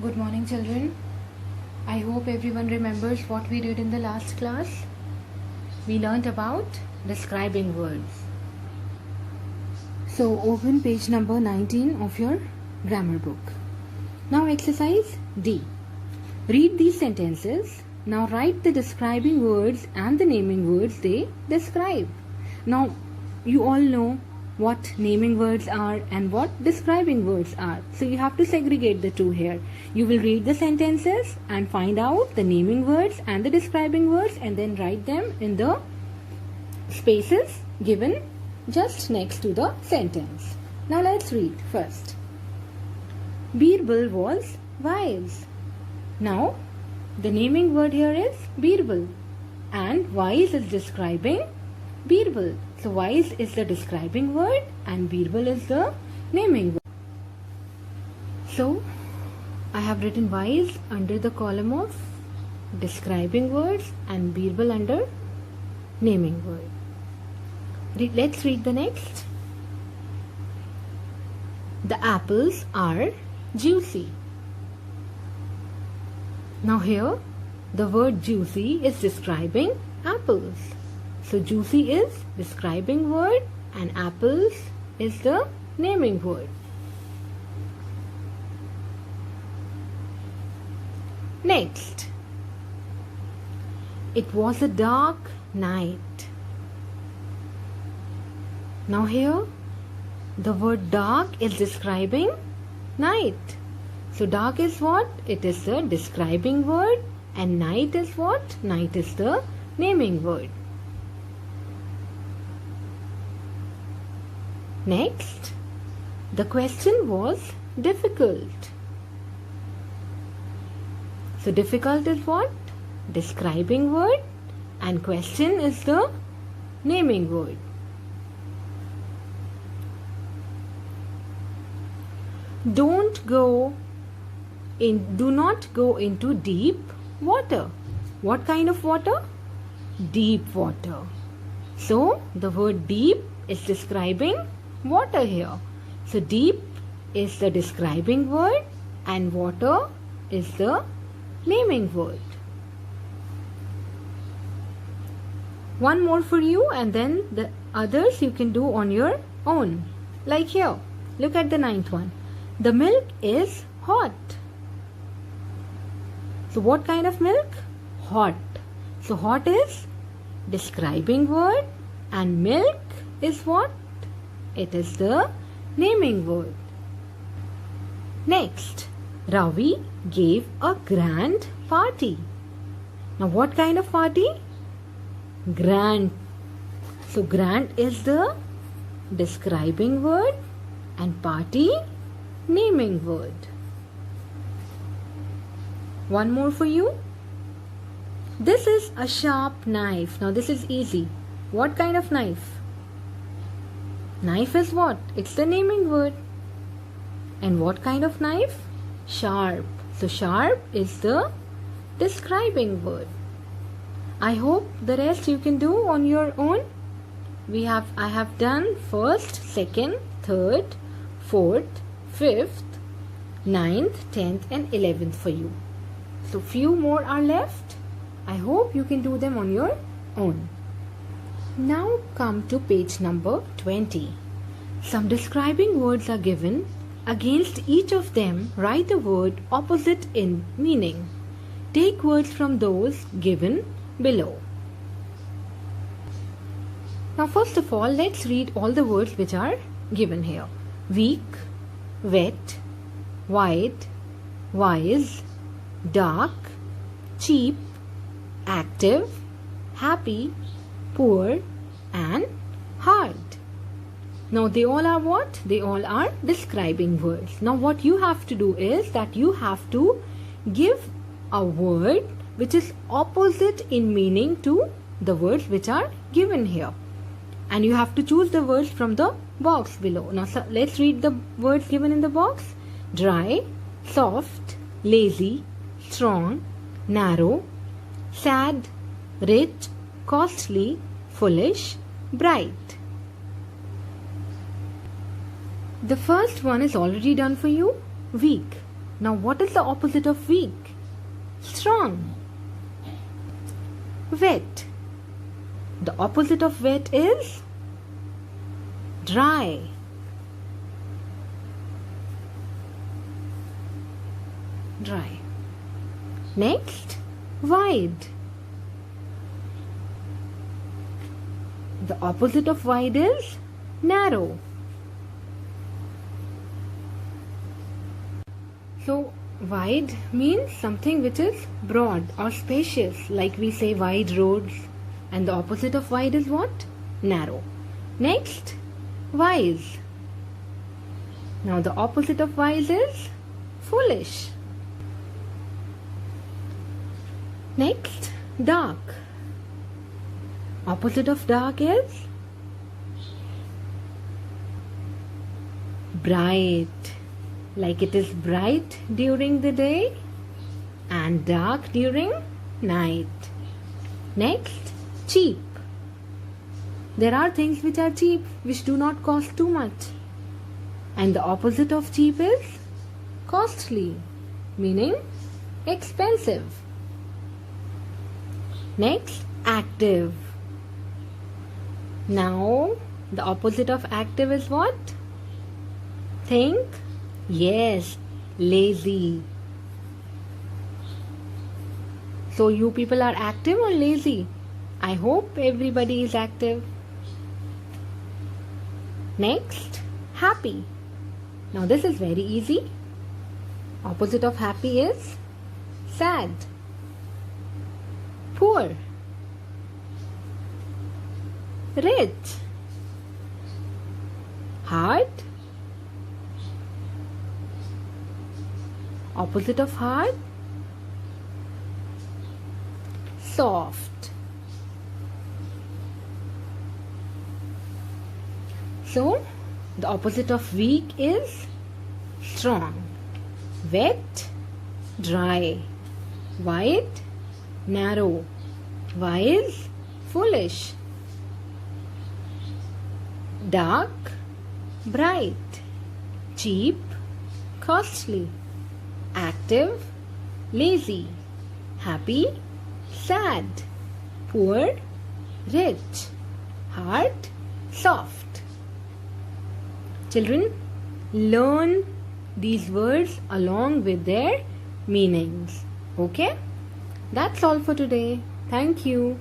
Good morning, children. I hope everyone remembers what we did in the last class. We learnt about describing words. So open page number 19 of your grammar book. Now exercise D. Read these sentences. Now write the describing words and the naming words they describe. Now you all know what naming words are and what describing words are. So you have to segregate the two here. You will read the sentences and find out the naming words and the describing words and then write them in the spaces given just next to the sentence. Now let's read first. Birbal was wise. Now the naming word here is Birbal and wise is describing Birbal. So wise is the describing word and Birbal is the naming word. So I have written wise under the column of describing words and Birbal under naming word. Let's read the next. The apples are juicy. Now here the word juicy is describing apples. So juicy is describing word and apples is the naming word. Next. It was a dark night. Now here the word dark is describing night. So dark is what? It is the describing word and night is what? Night is the naming word. Next, the question was difficult. So difficult is what? Describing word and question is the naming word. Do not go into deep water. What kind of water? Deep water. So the word deep is describing water here. So deep is the describing word and water is the naming word. One more for you and then the others you can do on your own. Like here, look at the ninth one. The milk is hot. So what kind of milk? Hot. So hot is describing word and milk is what? It is the naming word. Next, Ravi gave a grand party. Now what kind of party? Grand. So grand is the describing word and party naming word. One more for you. This is a sharp knife. Now this is easy. What kind of knife? Knife is what? It's the naming word. And what kind of knife? Sharp. So sharp is the describing word. I hope the rest you can do on your own. I have done first, second, third, fourth, fifth, 9th, 10th and 11th for you. So few more are left. I hope you can do them on your own. Now come to page number 20. Some describing words are given. Against each of them, write a word opposite in meaning. Take words from those given below. Now first of all, let's read all the words which are given here. Weak, wet, white, wise, dark, cheap, active, happy, poor and hard. Now they all are what? They all are describing words. Now what you have to do is that you have to give a word which is opposite in meaning to the words which are given here. And you have to choose the words from the box below. Now let's read the words given in the box. Dry, soft, lazy, strong, narrow, sad, rich, costly, foolish, bright. The first one is already done for you. Weak. Now what is the opposite of weak? Strong. Wet. The opposite of wet is dry. Dry. Next, wide. The opposite of wide is narrow. So, wide means something which is broad or spacious, like we say wide roads, and the opposite of wide is what? Narrow. Next, wise. Now the opposite of wise is foolish. Next, dark. Opposite of dark is bright. Like it is bright during the day and dark during night. Next, cheap. There are things which are cheap, which do not cost too much. And the opposite of cheap is costly, meaning expensive. Next, active. Now, the opposite of active is what? Think. Yes, lazy. So you people are active or lazy? I hope everybody is active. Next, happy. Now this is very easy. Opposite of happy is sad. Poor. Rich. Hard. Opposite of hard? Soft. So, the opposite of weak is strong. Wet, dry. Wide, narrow. Wise, foolish. Dark, bright. Cheap, costly. Active, lazy. Happy, sad. Poor, rich. Hard, soft. Children, learn these words along with their meanings. Okay? That's all for today. Thank you.